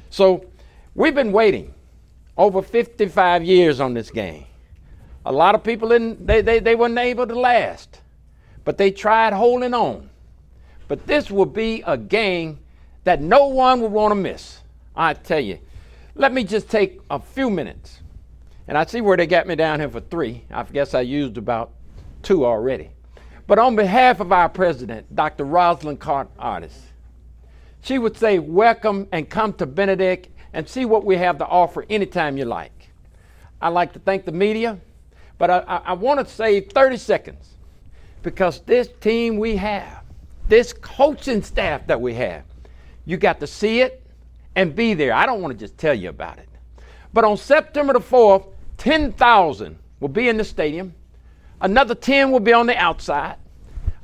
So we've been waiting over 55 years on this game. A lot of people they weren't able to last, but they tried holding on. But this will be a game that no one will want to miss. I tell you, let me just take a few minutes. And I see where they got me down here for 3. I guess I used about 2 already. But on behalf of our president, Dr. Rosalind Carter-Artis, she would say, welcome and come to Benedict and see what we have to offer anytime you like. I'd like to thank the media, but I want to save 30 seconds because this team we have, this coaching staff that we have, you got to see it and be there. I don't want to just tell you about it. But on September the 4th, 10,000 will be in the stadium. Another 10 will be on the outside.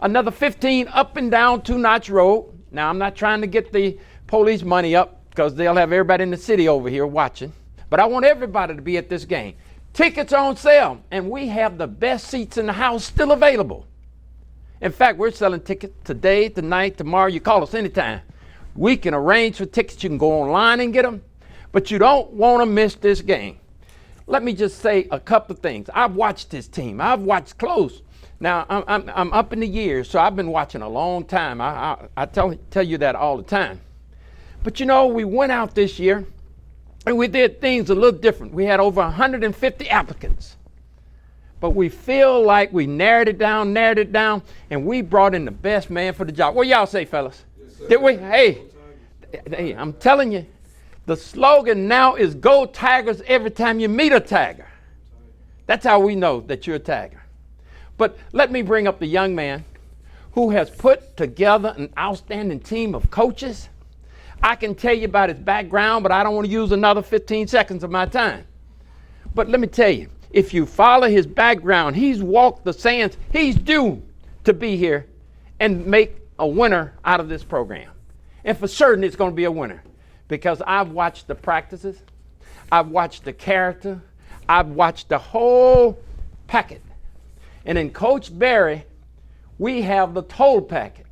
Another 15 up and down Two Notch Road. Now, I'm not trying to get the police money up because they'll have everybody in the city over here watching. But I want everybody to be at this game. Tickets are on sale, and we have the best seats in the house still available. In fact, we're selling tickets today, tonight, tomorrow. You call us anytime. We can arrange for tickets. You can go online and get them. But you don't want to miss this game. Let me just say a couple of things. I've watched this team. I've watched close. Now, I'm up in the years, so I've been watching a long time. I tell you that all the time. But you know, we went out this year, and we did things a little different. We had over 150 applicants. But we feel like we narrowed it down, and we brought in the best man for the job. What y'all say, fellas? Yes, did we? Hey, I'm telling you, the slogan now is Go Tigers every time you meet a Tiger. That's how we know that you're a Tiger. But let me bring up the young man who has put together an outstanding team of coaches. I can tell you about his background, but I don't want to use another 15 seconds of my time. But let me tell you, if you follow his background, he's walked the sands. He's due to be here and make a winner out of this program. And for certain, it's going to be a winner because I've watched the practices. I've watched the character. I've watched the whole packet. And in Coach Berry, we have the total packet.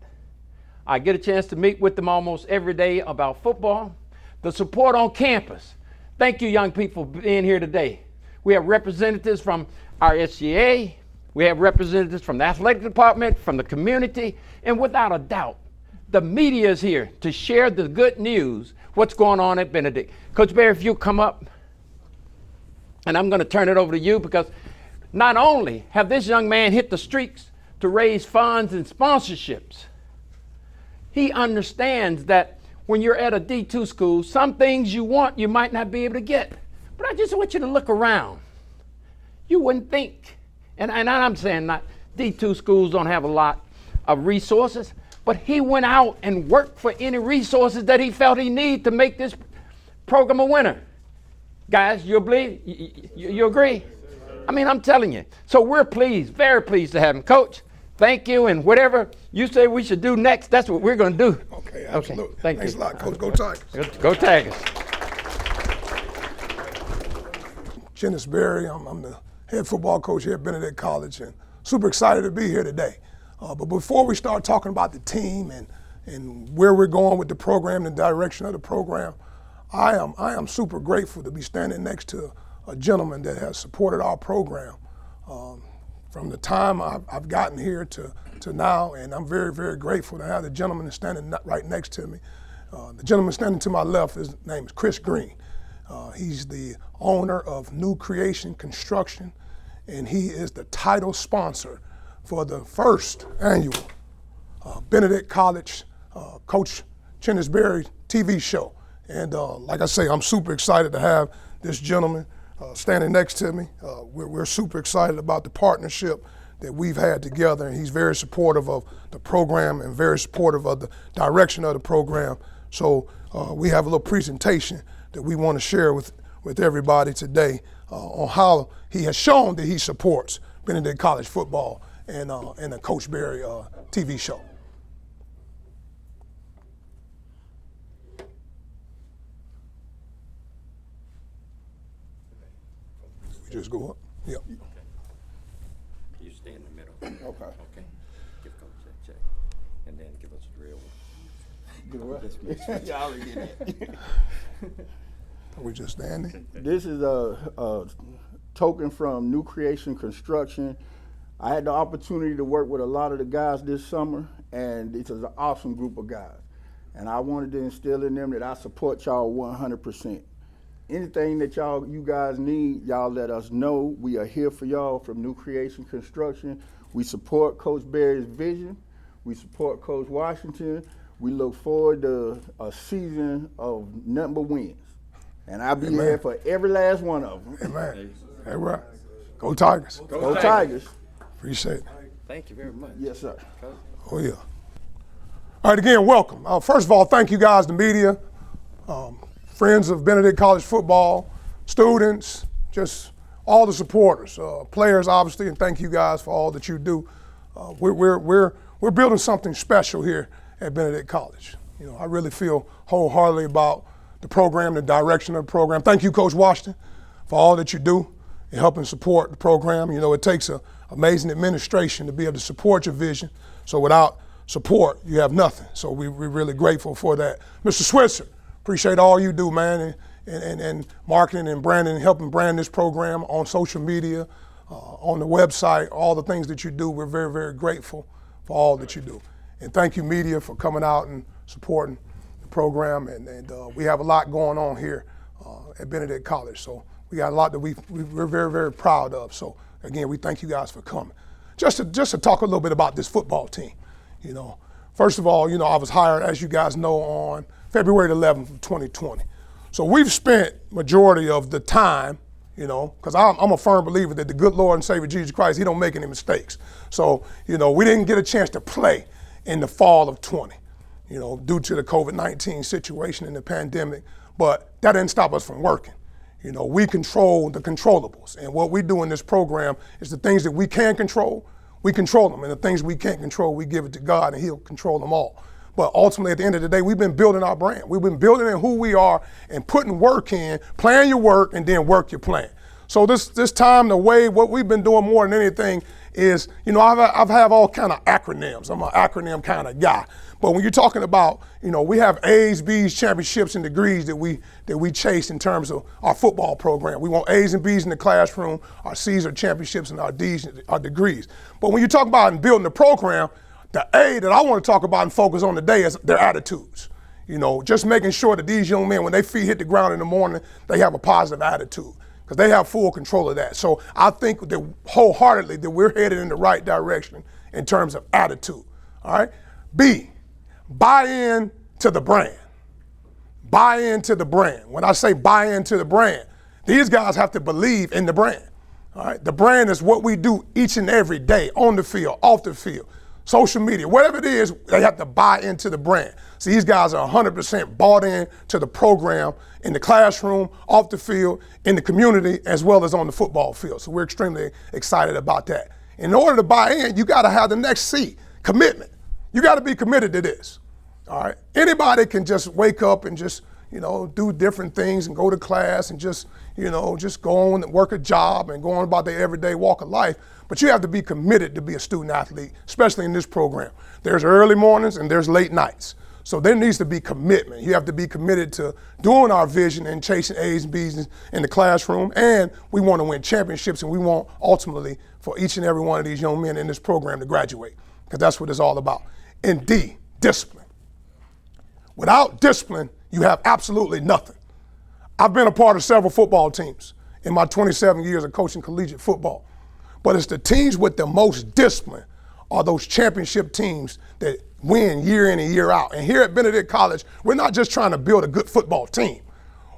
I get a chance to meet with them almost every day about football. The support on campus. Thank you, young people, for being here today. We have representatives from our SGA. We have representatives from the athletic department, from the community, and without a doubt, the media is here to share the good news, what's going on at Benedict. Coach Berry, if you'll come up, and I'm going to turn it over to you because not only have this young man hit the streets to raise funds and sponsorships, he understands that when you're at a D2 school, some things you want you might not be able to get. But I just want you to look around. You wouldn't think, and I'm saying not D2 schools don't have a lot of resources, but he went out and worked for any resources that he felt he needed to make this program a winner. Guys, you believe? You agree? I mean, I'm telling you. So we're pleased, very pleased to have him. Coach, thank you, and whatever you say we should do next, that's what we're going to do. Okay, absolutely. Okay, thank Thanks you. a lot, Coach. Go Tigers. Go Tigers. Chennis Berry, I'm the head football coach here at Benedict College, and super excited to be here today. But before we start talking about the team and where we're going with the program, the direction of the program, I am super grateful to be standing next to a gentleman that has supported our program from the time I've gotten here to now, and I'm very, very grateful to have the gentleman standing right next to me. The gentleman standing to my left, his name is Chris Green. He's the owner of New Creation Construction, and he is the title sponsor for the first annual Benedict College Coach Chennis Berry TV show. And like I say, I'm super excited to have this gentleman standing next to me. We're super excited about the partnership that we've had together, and he's very supportive of the program and very supportive of the direction of the program. So we have a little presentation that we want to share with everybody today on how he has shown that he supports Benedict College football and the Coach Berry TV show. We just go up? Yep. Okay. You stay in the middle. Okay. Okay. Give Coach that check, and then give us a real one. Y'all already did that. Are we just standing? This is a token from New Creation Construction. I had the opportunity to work with a lot of the guys this summer, and this is an awesome group of guys. And I wanted to instill in them that I support y'all 100%. Anything that you guys need, y'all let us know. We are here for y'all from New Creation Construction. We support Coach Berry's vision. We support Coach Washington. We look forward to a season of nothing but wins. And I'll be here for every last one of them. Amen. All right. Go Tigers. Go Tigers. Appreciate it. Thank you very much. Yes, sir. Oh, yeah. All right, again, welcome. First of all, thank you guys, the media, friends of Benedict College football, students, just all the supporters, players, obviously, and thank you guys for all that you do. We're building something special here at Benedict College. You know, I really feel wholeheartedly about the program, the direction of the program. Thank you, Coach Washington, for all that you do in helping support the program. You know, it takes an amazing administration to be able to support your vision. So without support, you have nothing. So we're really grateful for that. Mr. Switzer, appreciate all you do, man, and marketing and branding, helping brand this program on social media, on the website, all the things that you do. We're very, very grateful for all that you do. And thank you, media, for coming out and supporting the program. And we have a lot going on here at Benedict College. So we got a lot that we're very, very proud of. So again, we thank you guys for coming. Just to talk a little bit about this football team. You know, first of all, you know, I was hired, as you guys know, on February 11th of 2020. So we've spent majority of the time, you know, because I'm a firm believer that the good Lord and Savior Jesus Christ, he don't make any mistakes. So, you know, we didn't get a chance to play in the fall of 20, you know, due to the COVID-19 situation and the pandemic, but that didn't stop us from working. You know, we control the controllables, and what we do in this program is the things that we can control, we control them, and the things we can't control, we give it to God, and he'll control them all. But ultimately, at the end of the day, we've been building our brand. We've been building in who we are and putting work in, plan your work, and then work your plan. So this time, the way what we've been doing more than anything is, you know, I've have all kind of acronyms. I'm an acronym kind of guy. But when you're talking about, you know, we have A's, B's, championships, and degrees that we chase in terms of our football program. We want A's and B's in the classroom. Our C's are championships, and our D's are degrees. But when you talk about building the program, the A that I want to talk about and focus on today is their attitudes. You know, just making sure that these young men, when their feet hit the ground in the morning, they have a positive attitude, because they have full control of that. So I think that wholeheartedly that we're headed in the right direction in terms of attitude. All right. B, buy in to the brand. Buy into the brand. When I say buy into the brand, these guys have to believe in the brand. All right. The brand is what we do each and every day, on the field, off the field, social media, whatever it is, they have to buy into the brand. So these guys are 100% bought in to the program in the classroom, off the field, in the community, as well as on the football field. So we're extremely excited about that. In order to buy in, you got to have the next C, commitment. You got to be committed to this. All right. Anybody can just wake up and just, you know, do different things and go to class and just, you know, just go on and work a job and go on about their everyday walk of life. But you have to be committed to be a student athlete, especially in this program. There's early mornings and there's late nights. So there needs to be commitment. You have to be committed to doing our vision and chasing A's and B's in the classroom. And we want to win championships, and we want ultimately for each and every one of these young men in this program to graduate, because that's what it's all about. And D, discipline. Without discipline, you have absolutely nothing. I've been a part of several football teams in my 27 years of coaching collegiate football. But it's the teams with the most discipline are those championship teams that win year in and year out. And here at Benedict College, we're not just trying to build a good football team.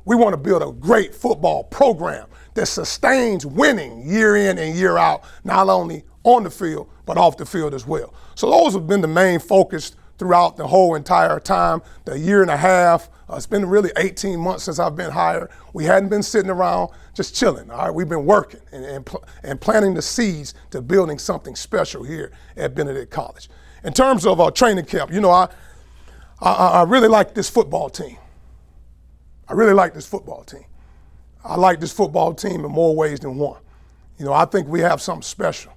We want to build a great football program that sustains winning year in and year out, not only on the field, but off the field as well. So those have been the main focus throughout the whole entire time, the year and a half. It's been really 18 months since I've been hired. We hadn't been sitting around just chilling. All right, we've been working and planting the seeds to building something special here at Benedict College. In terms of our training camp, you know, I really like this football team. I really like this football team. I like this football team in more ways than one. You know, I think we have something special,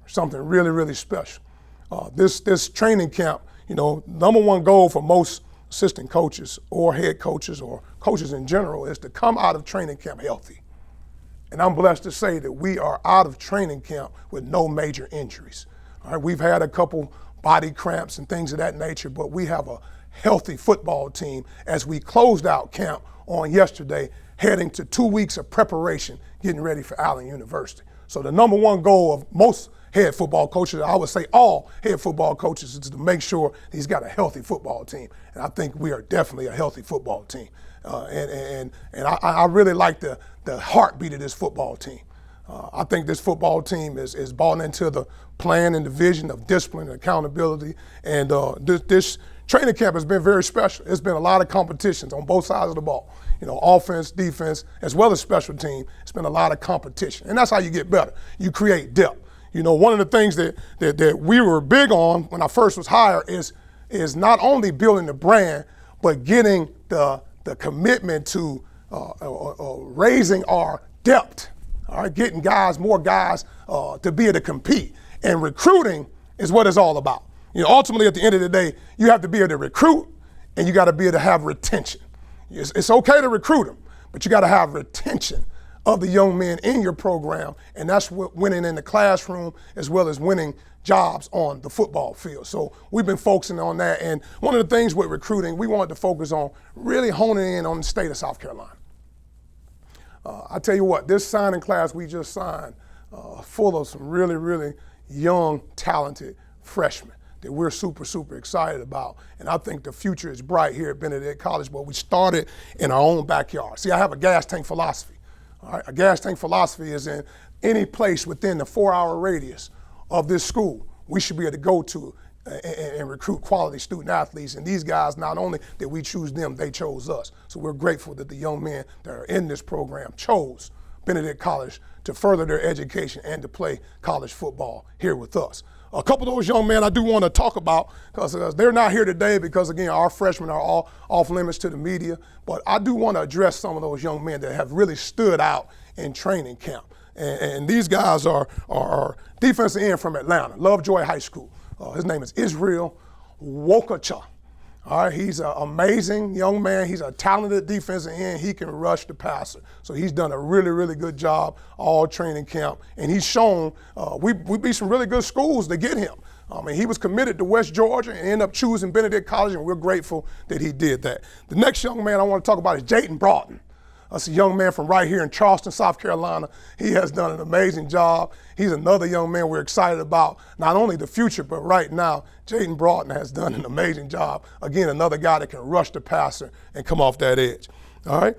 something really, really special. This training camp, you know, number one goal for most assistant coaches or head coaches or coaches in general is to come out of training camp healthy. And I'm blessed to say that we are out of training camp with no major injuries. All right, we've had a couple body cramps and things of that nature, but we have a healthy football team as we closed out camp on yesterday, heading to 2 weeks of preparation, getting ready for Allen University. So the number one goal of most head football coaches, I would say all head football coaches, is to make sure he's got a healthy football team. And I think we are definitely a healthy football team. And I really like the heartbeat of this football team. I think this football team is bought into the plan and the vision of discipline and accountability. And this training camp has been very special. It's been a lot of competitions on both sides of the ball. You know, offense, defense, as well as special team. It's been a lot of competition. And that's how you get better. You create depth. You know, one of the things that we were big on when I first was hired is not only building the brand, but getting the commitment to raising our depth. All right, getting more guys to be able to compete. And recruiting is what it's all about. You know, ultimately at the end of the day, you have to be able to recruit and you got to be able to have retention. It's okay to recruit them, but you got to have retention of the young men in your program, and that's what winning in the classroom as well as winning jobs on the football field. So we've been focusing on that, and one of the things with recruiting, we wanted to focus on really honing in on the state of South Carolina. I tell you what, this signing class we just signed, full of some really, really young, talented freshmen that we're super, super excited about. And I think the future is bright here at Benedict College, but we started in our own backyard. See, I have a gas tank philosophy. All right, a gas tank philosophy is in any place within the 4-hour radius of this school, we should be able to go to and recruit quality student athletes. And these guys, not only did we choose them, they chose us. So we're grateful that the young men that are in this program chose Benedict College to further their education and to play college football here with us. A couple of those young men I do want to talk about because they're not here today because, again, our freshmen are all off limits to the media. But I do want to address some of those young men that have really stood out in training camp. And these guys are defensive end from Atlanta, Lovejoy High School. His name is Israel Wokacha. All right, he's an amazing young man. He's a talented defensive end. He can rush the passer. So he's done a really, really good job all training camp. And he's shown we beat some really good schools to get him. And he was committed to West Georgia and ended up choosing Benedict College, and we're grateful that he did that. The next young man I want to talk about is Jaden Broughton. That's a young man from right here in Charleston, South Carolina. He has done an amazing job. He's another young man we're excited about, not only the future, but right now, Jaden Broughton has done an amazing job. Again, another guy that can rush the passer and come off that edge. All right,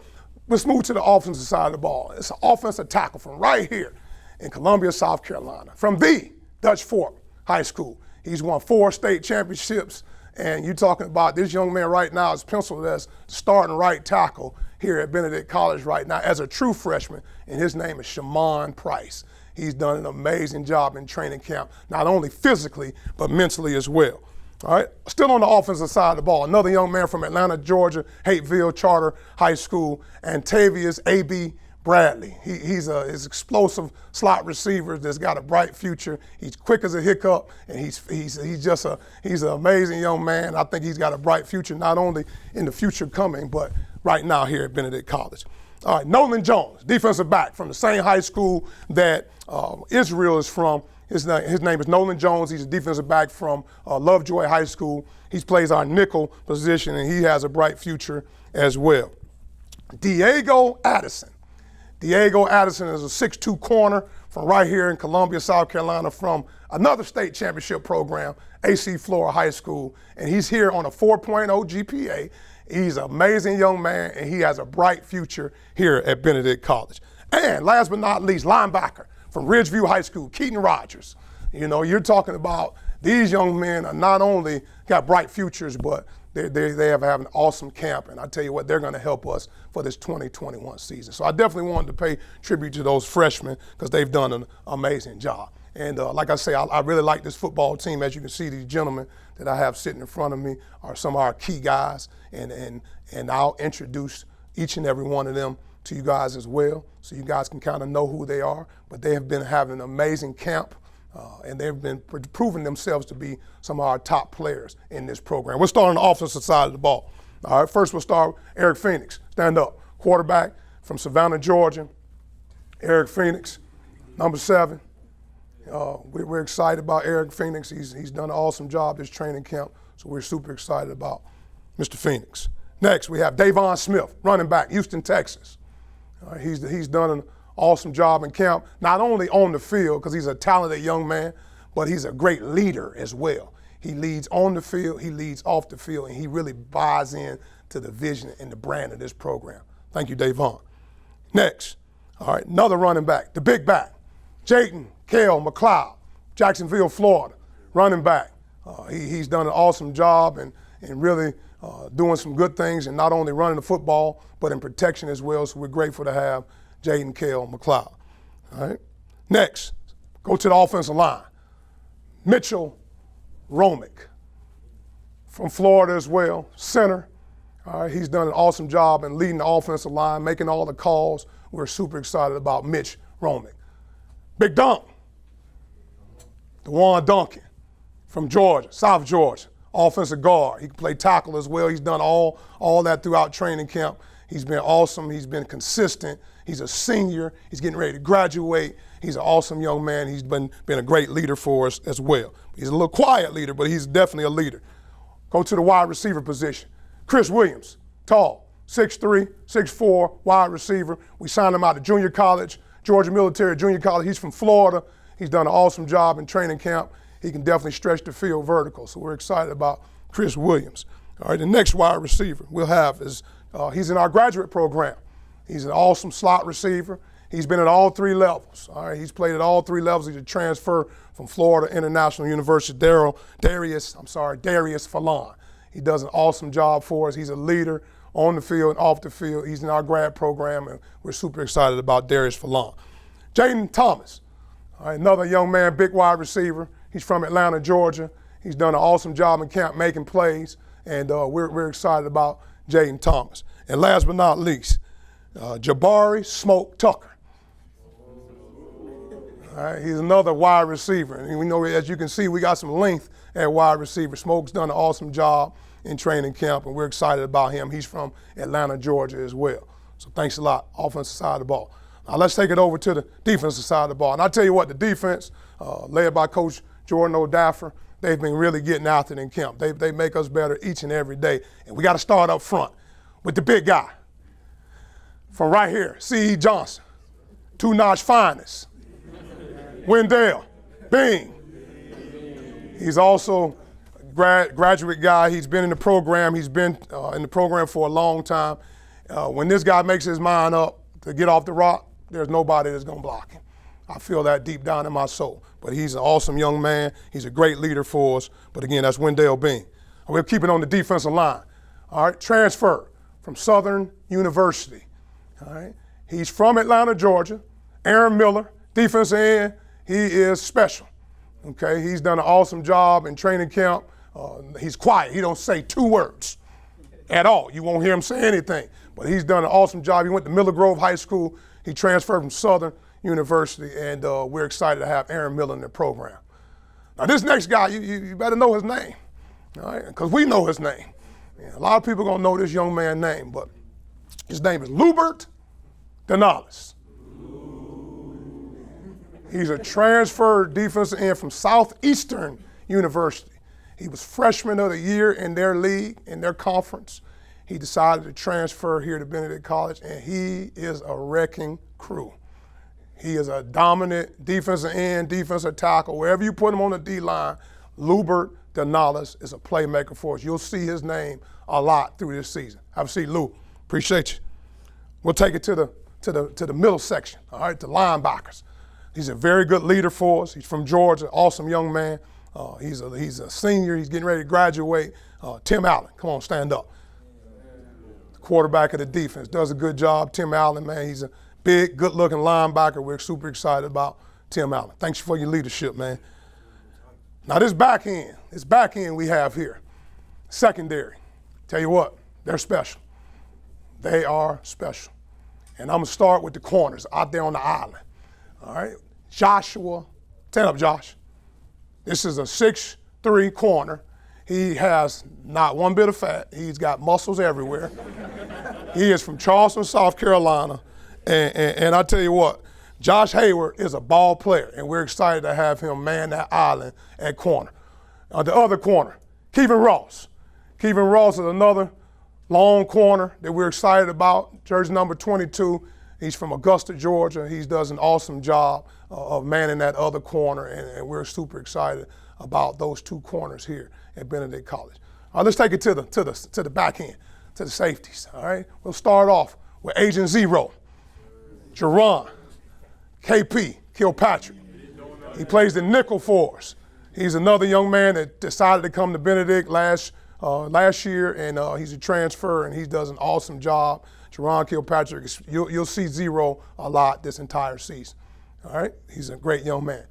let's move to the offensive side of the ball. It's an offensive tackle from right here in Columbia, South Carolina, from the Dutch Fork High School. He's won 4 state championships, and you're talking about this young man right now is penciled as starting right tackle here at Benedict College right now as a true freshman, and his name is Shamon Price. He's done an amazing job in training camp, not only physically, but mentally as well. All right, still on the offensive side of the ball, another young man from Atlanta, Georgia, Hateville Charter High School, Antavius A.B. Bradley. He's his explosive slot receiver that's got a bright future. He's quick as a hiccup, and he's an amazing young man. I think he's got a bright future, not only in the future coming, but right now here at Benedict College. All right, Nolan Jones, defensive back from the same high school that Israel is from. His name is Nolan Jones. He's a defensive back from Lovejoy High School. He plays our nickel position, and he has a bright future as well. Diego Addison. Diego Addison is a 6'2" corner from right here in Columbia, South Carolina, from another state championship program, AC Flora High School, and he's here on a 4.0 GPA. He's an amazing young man, and he has a bright future here at Benedict College. And last but not least, linebacker from Ridgeview High School, Keaton Rogers. You know, you're talking about these young men are not only got bright futures, but they have an awesome camp, and I tell you what, they're going to help us for this 2021 season. So I definitely wanted to pay tribute to those freshmen because they've done an amazing job. And like I say, I really like this football team. As you can see, these gentlemen that I have sitting in front of me are some of our key guys, and I'll introduce each and every one of them to you guys as well, so you guys can kind of know who they are. But they have been having an amazing camp. And they've been proving themselves to be some of our top players in this program. We'll start on the offensive side of the ball. All right, first we'll start with Eric Phoenix. Stand up. Quarterback from Savannah, Georgia. Eric Phoenix, number 7. We're excited about Eric Phoenix. He's done an awesome job this training camp, so we're super excited about Mr. Phoenix. Next, we have Davon Smith, running back, Houston, Texas. He's done an awesome job in camp, not only on the field, because he's a talented young man, but he's a great leader as well. He leads on the field, he leads off the field, and he really buys in to the vision and the brand of this program. Thank you, Davon. Next, all right, another running back, the big back, Jayden Kale McLeod, Jacksonville, Florida, running back. He's done an awesome job and really doing some good things, and not only running the football, but in protection as well, so we're grateful to have Jayden Kale McLeod. All right. Next, go to the offensive line. Mitchell Romick from Florida as well, center. All right, he's done an awesome job in leading the offensive line, making all the calls. We're super excited about Mitch Romick. Big Dunk, DeJuan Duncan from Georgia, South Georgia, offensive guard. He can play tackle as well. He's done all that throughout training camp. He's been awesome. He's been consistent. He's a senior. He's getting ready to graduate. He's an awesome young man. He's been a great leader for us as well. He's a little quiet leader, but he's definitely a leader. Go to the wide receiver position. Chris Williams, tall, 6'3", 6'4", wide receiver. We signed him out of junior college, Georgia Military Junior College. He's from Florida. He's done an awesome job in training camp. He can definitely stretch the field vertical, so we're excited about Chris Williams. All right, the next wide receiver we'll have is he's in our graduate program. He's an awesome slot receiver. He's been at all 3 levels. All right, he's played at all 3 levels. He's a transfer from Florida International University, Darius Fallon. He does an awesome job for us. He's a leader on the field and off the field. He's in our grad program, and we're super excited about Darius Fallon. Jaden Thomas, all right, another young man, big wide receiver. He's from Atlanta, Georgia. He's done an awesome job in camp making plays, and we're excited about Jaden Thomas. And last but not least, Jabari Smoke Tucker. All right, he's another wide receiver. And we know, as you can see, we got some length at wide receiver. Smoke's done an awesome job in training camp, and we're excited about him. He's from Atlanta, Georgia as well. So thanks a lot, offensive side of the ball. Now let's take it over to the defensive side of the ball. And I tell you what, the defense, led by Coach Jordan O'Daffer, they've been really getting after it in camp. They make us better each and every day. And we got to start up front with the big guy. From right here, C.E. Johnson, two-notch finest, Wendell Bing. He's also a graduate guy. He's been in the program. He's been in the program for a long time. When this guy makes his mind up to get off the rock, there's nobody that's going to block him. I feel that deep down in my soul. But he's an awesome young man. He's a great leader for us. But again, that's Wendell Bing. We'll keep it on the defensive line. All right, transfer from Southern University. All right, he's from Atlanta, Georgia. Aaron Miller, defensive end. He is special. Okay, he's done an awesome job in training camp. He's quiet. He don't say 2 words at all. You won't hear him say anything. But he's done an awesome job. He went to Miller Grove High School. He transferred from Southern University, and we're excited to have Aaron Miller in the program. Now, this next guy, you better know his name, all right? Because we know his name. Yeah, a lot of people gonna know this young man's name, but his name is Lubert Denales. He's a transfer defensive end from Southeastern University. He was freshman of the year in their league, in their conference. He decided to transfer here to Benedict College, and he is a wrecking crew. He is a dominant defensive end, defensive tackle. Wherever you put him on the D-line, Lubert Denales is a playmaker for us. You'll see his name a lot through this season. Have a seat, Lou. Appreciate you. We'll take it to the middle section, all right, the linebackers. He's a very good leader for us. He's from Georgia, awesome young man. He's a senior. He's getting ready to graduate. Tim Allen, come on, stand up. The quarterback of the defense does a good job. Tim Allen, man, he's a big, good-looking linebacker. We're super excited about Tim Allen. Thanks for your leadership, man. Now this back end we have here, secondary. Tell you what, they're special. They are special. And I'm gonna start with the corners out there on the island. All right, Joshua, stand up, Josh. This is a 6'3" corner. He has not one bit of fat. He's got muscles everywhere. He is from Charleston, South Carolina. And I tell you what, Josh Hayward is a ball player, and we're excited to have him man that island at corner. The other corner, Kevin Ross. Kevin Ross is another long corner that we're excited about, jersey number 22. He's from Augusta, Georgia. He does an awesome job of manning that other corner, and we're super excited about those two corners here at Benedict College. All right, let's take it to the back end, to the safeties. All right, we'll start off with Agent Zero, Jerron, KP, Kilpatrick. He plays the nickel for us. He's another young man that decided to come to Benedict last year, and he's a transfer, and he does an awesome job. Jerron Kilpatrick, you'll see Zero a lot this entire season. All right, he's a great young man.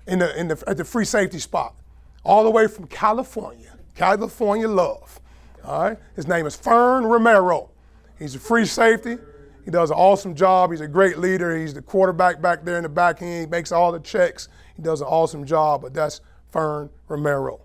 At the free safety spot, all the way from California love. All right, his name is Fern Romero. He's a free safety. He does an awesome job. He's a great leader. He's the quarterback back there in the back end. He makes all the checks. He does an awesome job, but that's Fern Romero.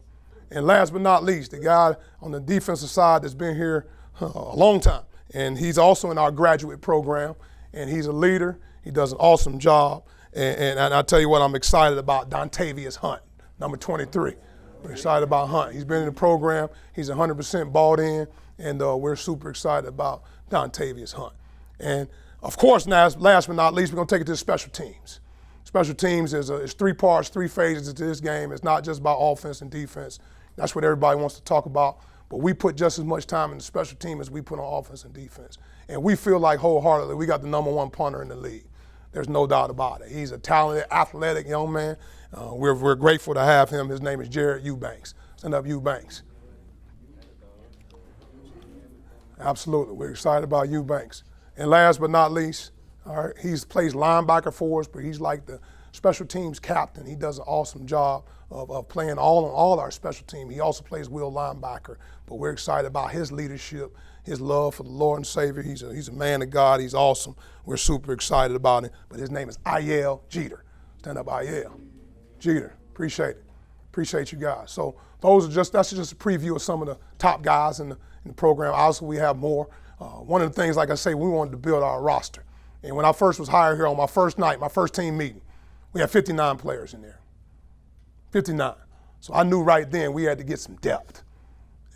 And last but not least, the guy on the defensive side that's been here a long time. And he's also in our graduate program, and he's a leader. He does an awesome job. And I'll tell you what, I'm excited about Dontavius Hunt, number 23. We're excited about Hunt. He's been in the program. He's 100% bought in, and we're super excited about Dontavius Hunt. And, of course, last but not least, we're going to take it to the special teams. Special teams is 3 parts, 3 phases to this game. It's not just about offense and defense. That's what everybody wants to talk about. But we put just as much time in the special team as we put on offense and defense. And we feel like wholeheartedly we got the #1 punter in the league. There's no doubt about it. He's a talented, athletic young man. We're grateful to have him. His name is Jared Eubanks. Stand up, Eubanks. Absolutely. We're excited about Eubanks. And last but not least, all right, he plays linebacker for us, but he's like the special teams captain. He does an awesome job of playing all our special team. He also plays will linebacker, but we're excited about his leadership, his love for the Lord and Savior. He's a man of God. He's awesome. We're super excited about him. But his name is Ayel Jeter. Stand up, Ayel. Jeter. Appreciate it. Appreciate you guys. So that's just a preview of some of the top guys in the program. Obviously, we have more. One of the things, like I say, we wanted to build our roster. And when I first was hired here on my first night, my first team meeting, we had 59 players in there. 59. So I knew right then we had to get some depth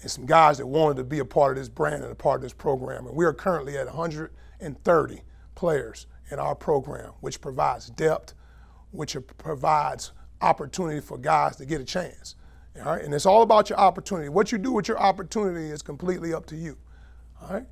and some guys that wanted to be a part of this brand and a part of this program. And we are currently at 130 players in our program, which provides depth, which provides opportunity for guys to get a chance. All right? And it's all about your opportunity. What you do with your opportunity is completely up to you. All right?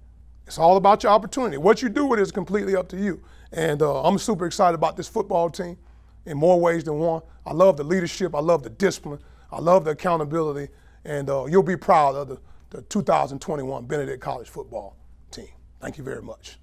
It's all about your opportunity. What you do with it is completely up to you. And I'm super excited about this football team in more ways than one. I love the leadership. I love the discipline. I love the accountability. And you'll be proud of the 2021 Benedict College football team. Thank you very much.